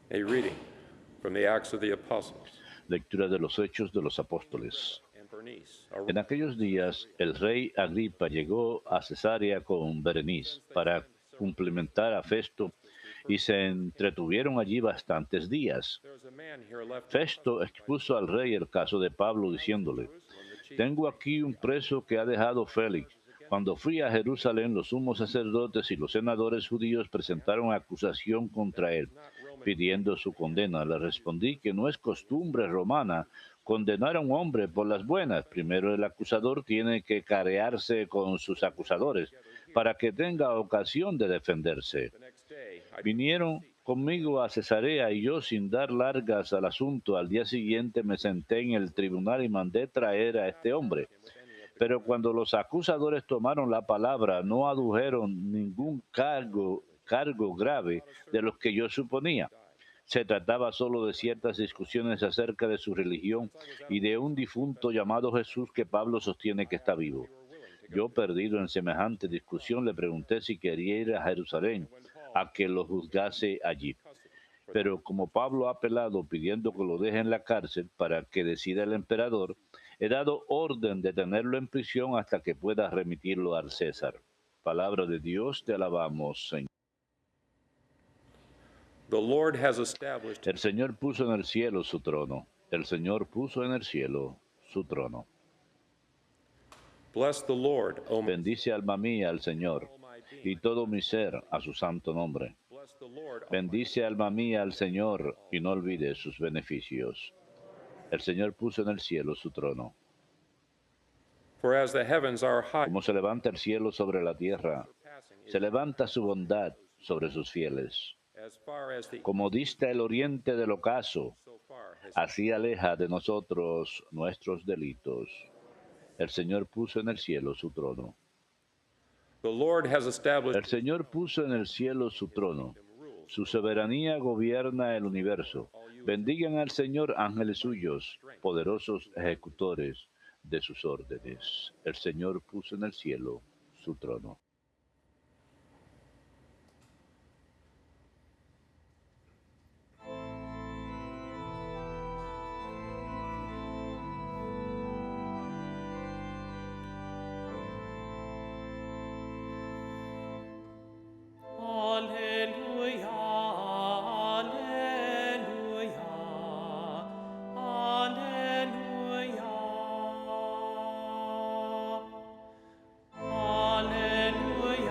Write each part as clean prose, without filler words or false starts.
A reading from the Acts of the Apostles. Lectura de los Hechos de los Apóstoles. And Bernice, En aquellos días, el rey Agripa llegó a Cesarea con Berenice para cumplimentar a Festo y se entretuvieron allí bastantes días. there was a man here left in Festo expuso al rey el caso de Pablo diciéndole: Jerusalem, the chief tengo aquí un preso que ha dejado Félix. Cuando fui a Jerusalén, los sumos sacerdotes y los senadores judíos presentaron acusación contra él, pidiendo su condena. Le respondí que no es costumbre romana condenar a un hombre por las buenas. Primero el acusador tiene que carearse con sus acusadores para que tenga ocasión de defenderse. the next day. I Vinieron conmigo a Cesarea y yo, sin dar largas al asunto, al día siguiente me senté en el tribunal y mandé traer a este hombre. Pero cuando los acusadores tomaron la palabra, no adujeron ningún cargo grave de los que yo suponía. Se trataba solo de ciertas discusiones acerca de su religión y de un difunto llamado Jesús que Pablo sostiene que está vivo. Yo, perdido en semejante discusión, le pregunté si quería ir a Jerusalén a que lo juzgase allí. Pero como Pablo ha apelado pidiendo que lo deje en la cárcel para que decida el emperador, he dado orden de tenerlo en prisión hasta que pueda remitirlo al César. Palabra de Dios, te alabamos, Señor. The Lord has established. El Señor puso en el cielo su trono. El Señor puso en el cielo su trono. Bless the Lord, O my Bendice alma mía al Señor, y todo mi ser a su santo nombre. bless the Lord, O my Bendice alma mía al Señor, y no olvides sus beneficios. El Señor puso en el cielo su trono. For as the heavens are high, Como se levanta el cielo sobre la tierra, surpassing se levanta su bondad sobre sus fieles. as far as the Como dista el oriente del ocaso, so far has así aleja de nosotros nuestros delitos. El Señor puso en el cielo su trono. the Lord has established El Señor puso en el cielo su trono. Su soberanía gobierna el universo. Bendigan al Señor ángeles suyos, poderosos ejecutores de sus órdenes. El Señor puso en el cielo su trono. Alleluia, alleluia, alleluia. Alleluia,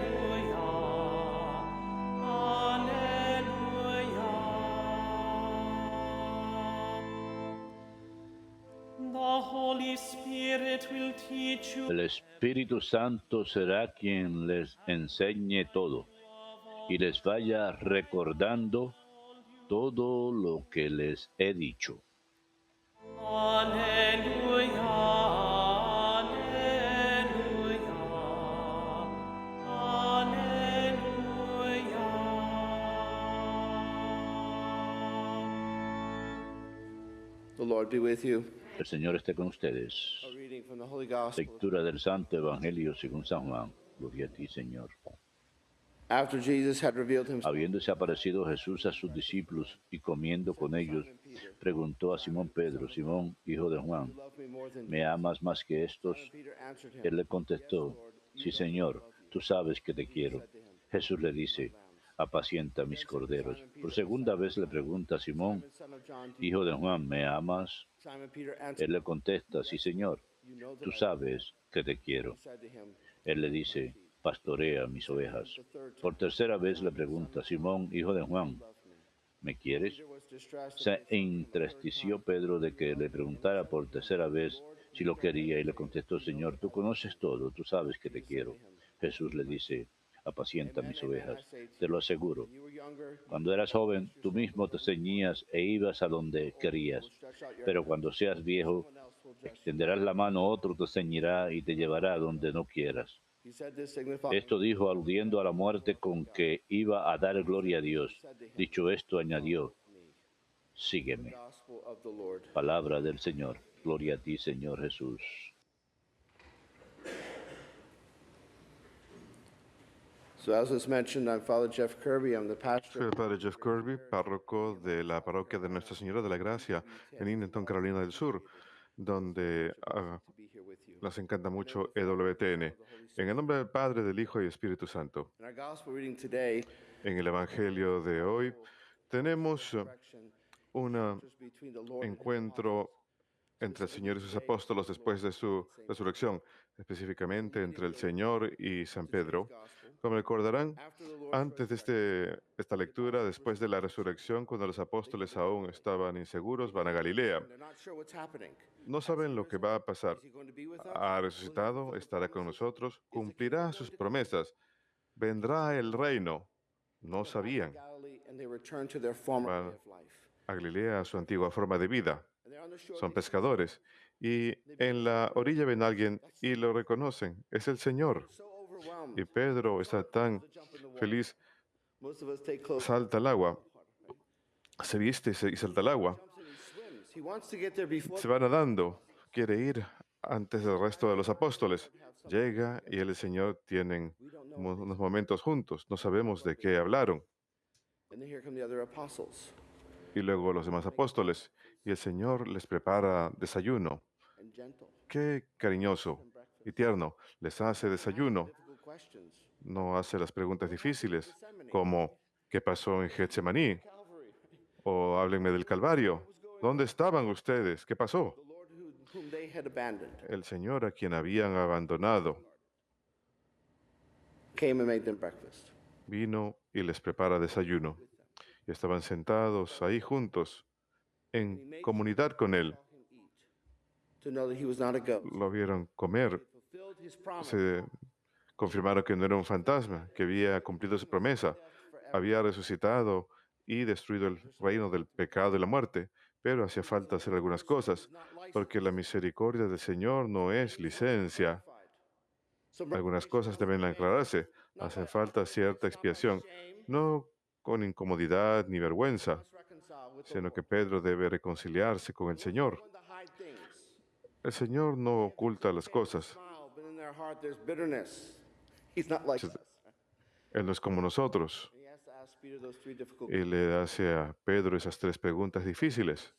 alleluia, alleluia. The Holy Spirit will teach you El Espíritu Santo será quien les enseñe todo y les vaya recordando todo lo que les he dicho. Alleluia, alleluia, alleluia. The Lord be with you. El Señor esté con ustedes. A reading from the Holy Gospel. Lectura del Santo Evangelio según San Juan. Gloria a ti, Señor. After Jesus had revealed himself, Habiéndose aparecido Jesús a sus discípulos y comiendo con ellos, preguntó a Simón Pedro: Simón, hijo de Juan, "You love me more than ¿me amas más que estos? Simon Peter answered him, Él le contestó: Sí, Señor, tú sabes que te quiero. Jesús le dice: apacienta mis corderos. Por segunda vez le pregunta a Simón, "Simon, son of John, do you hijo de Juan, ¿me amas? Simon Peter answered, Él le contesta: Sí, Señor, you know that tú I love sabes que te you." quiero. He said to him, Él le dice: pastorea mis ovejas. Por tercera vez le pregunta: Simón, hijo de Juan, "Love me." ¿me quieres? Peter was distressed Se at this, entristeció Pedro de que le preguntara por tercera vez si lo quería y le contestó: Señor, tú conoces todo, tú sabes que te quiero. Jesús le dice: apacienta mis ovejas. Te lo aseguro, when you were younger, cuando eras joven, tú mismo te ceñías e ibas a donde querías. stretch out your Pero cuando seas viejo, someone else will dress you." extenderás la mano, otro te ceñirá y te llevará a donde no quieras. He said this signifying Esto dijo aludiendo a la muerte con que iba a dar gloria a Dios. Dicho esto, añadió: sígueme. gospel of the Lord. Palabra del Señor. Gloria a ti, Señor Jesús. So as was mentioned, I'm Father Jeff Kirby. I'm the Soy pastor el padre Jeff Kirby, párroco de la parroquia de Nuestra Señora de la Gracia en Edenton, Carolina del Sur, donde to be here with you. nos encanta mucho EWTN. En el nombre del Padre, del Hijo y Espíritu Santo. In our gospel reading today, En el Evangelio de hoy tenemos un between the Lord and his encuentro entre el Señor y sus apóstolos después de su resurrección, específicamente entre el Señor y San Pedro. Como recordarán, antes de esta lectura, después de la resurrección, cuando los apóstoles aún estaban inseguros, van a Galilea. they're not sure what's happening. No saben lo que va a pasar. Is he going to be with us? Ha resucitado, estará con nosotros, cumplirá sus promesas, vendrá el reino. No sabían. Galilee, and they return to their former way Van of life. a Galilea, a su antigua forma de vida. And they're on the shore. Son pescadores. Y en la orilla ven a alguien y lo reconocen. Es el Señor. So overwhelmed. Y Pedro está tan feliz, Most of us take close. salta al agua, se viste y salta al agua. Jumps and he swims. He wants to get there before. Se va nadando, quiere ir antes del resto de los apóstoles. Llega y él y el Señor tienen unos momentos juntos. No sabemos de qué hablaron. And then here come the other apostles. Y luego los demás apóstoles. Y el Señor les prepara desayuno. And gentle. Qué cariñoso y tierno. Les hace desayuno. Difficult questions. No hace las preguntas difíciles, como ¿qué pasó en Getsemaní? Calvary. O háblenme del Calvario. ¿Dónde estaban ustedes? ¿Qué pasó? The Lord whom they had abandoned El Señor a quien habían abandonado came and made them breakfast. vino y les prepara desayuno. Y estaban sentados ahí juntos, en comunidad con Él. To know that he was not a ghost. Lo vieron comer, Fulfilled his promise. se confirmaron que no era un fantasma, que había cumplido su promesa, había resucitado y destruido el reino del pecado y la muerte. Pero hacía falta hacer algunas cosas, porque la misericordia del Señor no es licencia. Algunas cosas deben aclararse. Hace falta cierta expiación, no con incomodidad ni vergüenza, sino que Pedro debe reconciliarse con el Señor. El Señor no oculta las cosas. Él no es como nosotros. Y le hace a Pedro esas 3 preguntas difíciles.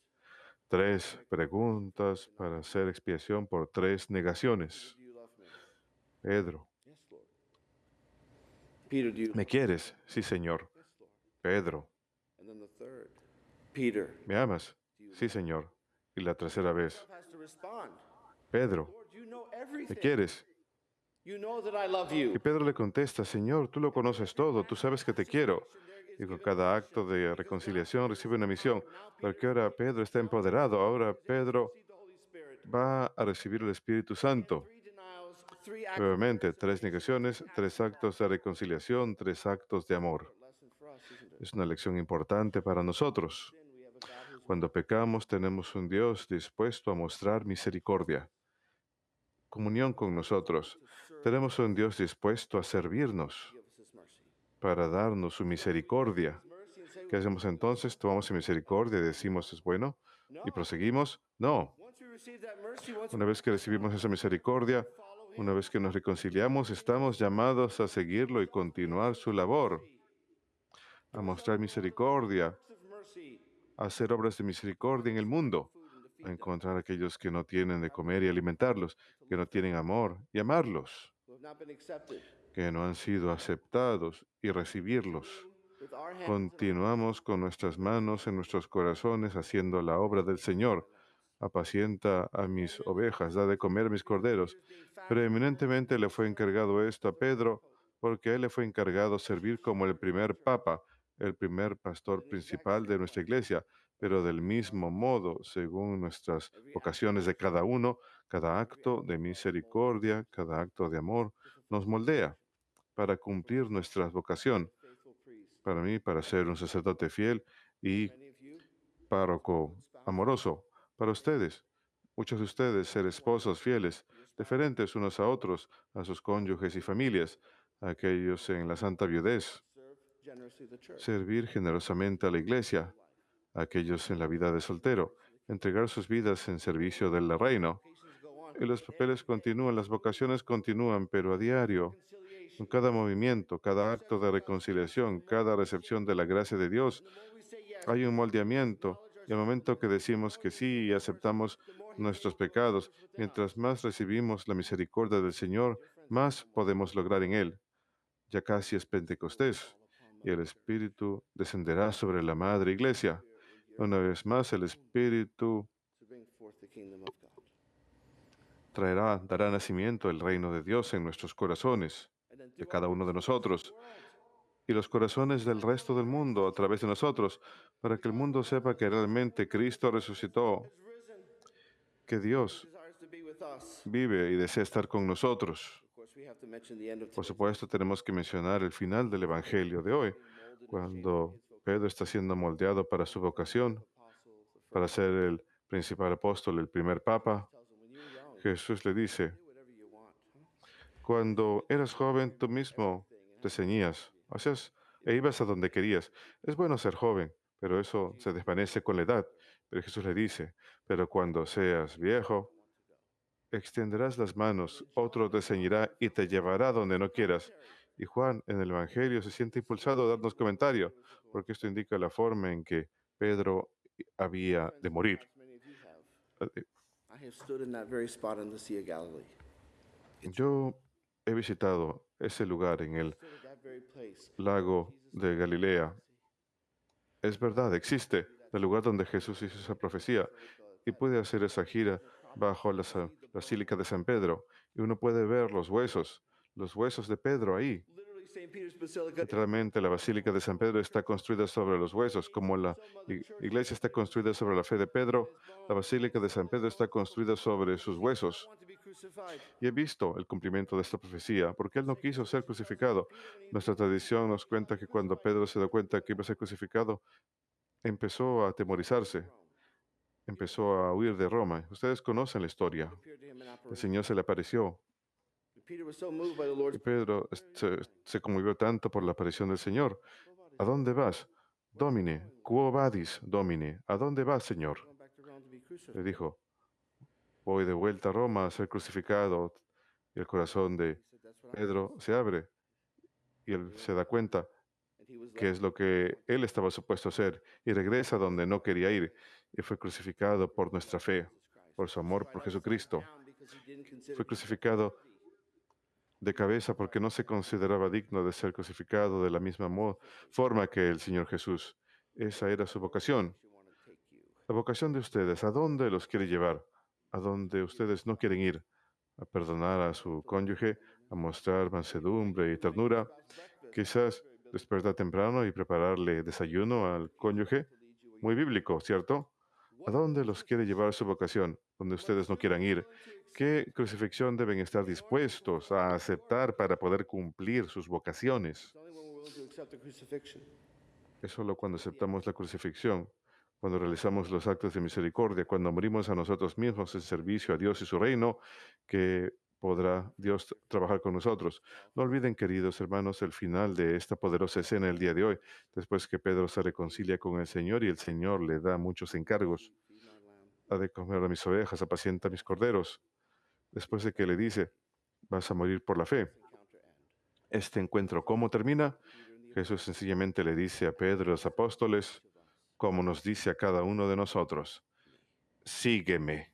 3 preguntas para hacer expiación por 3 negaciones. Pedro, Peter, do you? ¿me quieres? Sí, Señor. Pedro, And then the third. Peter ¿me amas? Sí, Señor. Y la tercera vez, has to respond. Pedro, Lord, you know ¿me everything. quieres? You know that I love Y you. Pedro le contesta, Señor, tú lo conoces todo, tú sabes que te quiero. Y con cada acto de reconciliación recibe una misión, porque ahora Pedro está empoderado, ahora Pedro va a recibir el Espíritu Santo. 3 denials, 3 acts. Nuevamente, 3 negaciones, 3 actos de reconciliación, 3 actos de amor. Lesson for us, isn't it? Es una lección importante para nosotros. Then we have a God who's Cuando pecamos, tenemos un Dios dispuesto a mostrar misericordia, comunión con nosotros. Tenemos un Dios dispuesto a servirnos give us his mercy. para darnos su misericordia. Mercy and say, ¿Qué hacemos entonces? Tomamos su misericordia y decimos, ¿es bueno? ¿Y proseguimos? No. once we receive that mercy, once Una vez que recibimos esa misericordia, una vez que nos reconciliamos, estamos llamados a seguirlo y continuar su labor, a mostrar misericordia, of mercy, a hacer obras de misericordia en el mundo, a encontrar a aquellos que no tienen de comer y alimentarlos, que no tienen amor y amarlos, who have not been accepted. que no han sido aceptados y recibirlos. With our hands, Continuamos con nuestras manos en nuestros corazones haciendo la obra del Señor. Apacienta a mis ovejas, da de comer a mis corderos. Pero eminentemente le fue encargado esto a Pedro, porque a él le fue encargado servir como el primer papa, el primer pastor principal de nuestra iglesia. Pero del mismo modo, según nuestras vocaciones de cada uno, cada acto de misericordia, cada acto de amor, nos moldea para cumplir nuestra vocación. faithful priest. Para mí, para ser un sacerdote fiel y Many of you, párroco amoroso. Para ustedes, muchos de ustedes, ser esposos fieles, diferentes unos a otros, a sus cónyuges y familias, a aquellos en la santa viudez, serve generously the church. servir generosamente a la iglesia, a aquellos en la vida de soltero, entregar sus vidas en servicio del reino. Vocations go on. Y los papeles continúan, las vocaciones continúan, pero a diario En cada movimiento, cada acto de reconciliación, cada recepción de la gracia de Dios, hay un moldeamiento. Y al momento que decimos que sí y aceptamos nuestros pecados, mientras más recibimos la misericordia del Señor, más podemos lograr en Él. Ya casi es Pentecostés y el Espíritu descenderá sobre la Madre Iglesia. Una vez más, el Espíritu dará nacimiento al reino de Dios en nuestros corazones, de cada uno de nosotros, y los corazones del resto del mundo a través de nosotros, para que el mundo sepa que realmente Cristo resucitó, que Dios vive y desea estar con nosotros. Por supuesto, tenemos que mencionar el final del Evangelio de hoy, cuando Pedro está siendo moldeado para su vocación, para ser el principal apóstol, el primer papa. Jesús le dice: cuando eras joven, tú mismo te ceñías, hacías e ibas a donde querías. Es bueno ser joven, pero eso se desvanece con la edad. Pero Jesús le dice: pero cuando seas viejo, extenderás las manos, otro te ceñirá y te llevará donde no quieras. Y Juan en el Evangelio se siente impulsado a darnos comentario, porque esto indica la forma en que Pedro había de morir. Eh, Yo he visitado ese lugar en el lago de Galilea. Es verdad, existe el lugar donde Jesús hizo esa profecía y puede hacer esa gira bajo la Basílica de San Pedro y uno puede ver los huesos de Pedro ahí. Literalmente, la Basílica de San Pedro está construida sobre los huesos, como la iglesia está construida sobre la fe de Pedro, la Basílica de San Pedro está construida sobre sus huesos. Y he visto el cumplimiento de esta profecía, porque él no quiso ser crucificado. Nuestra tradición nos cuenta que cuando Pedro se dio cuenta que iba a ser crucificado, empezó a atemorizarse, empezó a huir de Roma. Ustedes conocen la historia. El Señor se le apareció. Y Pedro se conmovió tanto por la aparición del Señor. ¿A dónde vas? Domine, quo vadis, Domine. ¿A dónde vas, Señor? Le dijo: voy de vuelta a Roma a ser crucificado. Y el corazón de Pedro se abre y él se da cuenta que es lo que él estaba supuesto a hacer y regresa donde no quería ir y fue crucificado por nuestra fe, por su amor por Jesucristo. Fue crucificado de cabeza porque no se consideraba digno de ser crucificado de la misma forma que el Señor Jesús. Esa era su vocación. La vocación de ustedes, ¿a dónde los quiere llevar? ¿A dónde ustedes no quieren ir? ¿A perdonar a su cónyuge? ¿A mostrar mansedumbre y ternura? Quizás despertar temprano y prepararle desayuno al cónyuge. Muy bíblico, ¿cierto? ¿A dónde los quiere llevar su vocación? Donde ustedes no quieran ir. ¿Qué crucifixión deben estar dispuestos a aceptar para poder cumplir sus vocaciones? Es solo cuando aceptamos la crucifixión, cuando realizamos los actos de misericordia, cuando morimos a nosotros mismos en servicio a Dios y su reino, que podrá Dios trabajar con nosotros. No olviden, queridos hermanos, el final de esta poderosa escena el día de hoy, después que Pedro se reconcilia con el Señor y el Señor le da muchos encargos. Ha de comer a mis ovejas, apacienta mis corderos. Después de que le dice: vas a morir por la fe. Este encuentro, ¿cómo termina? Jesús sencillamente le dice a Pedro y a los apóstoles, como nos dice a cada uno de nosotros: sígueme.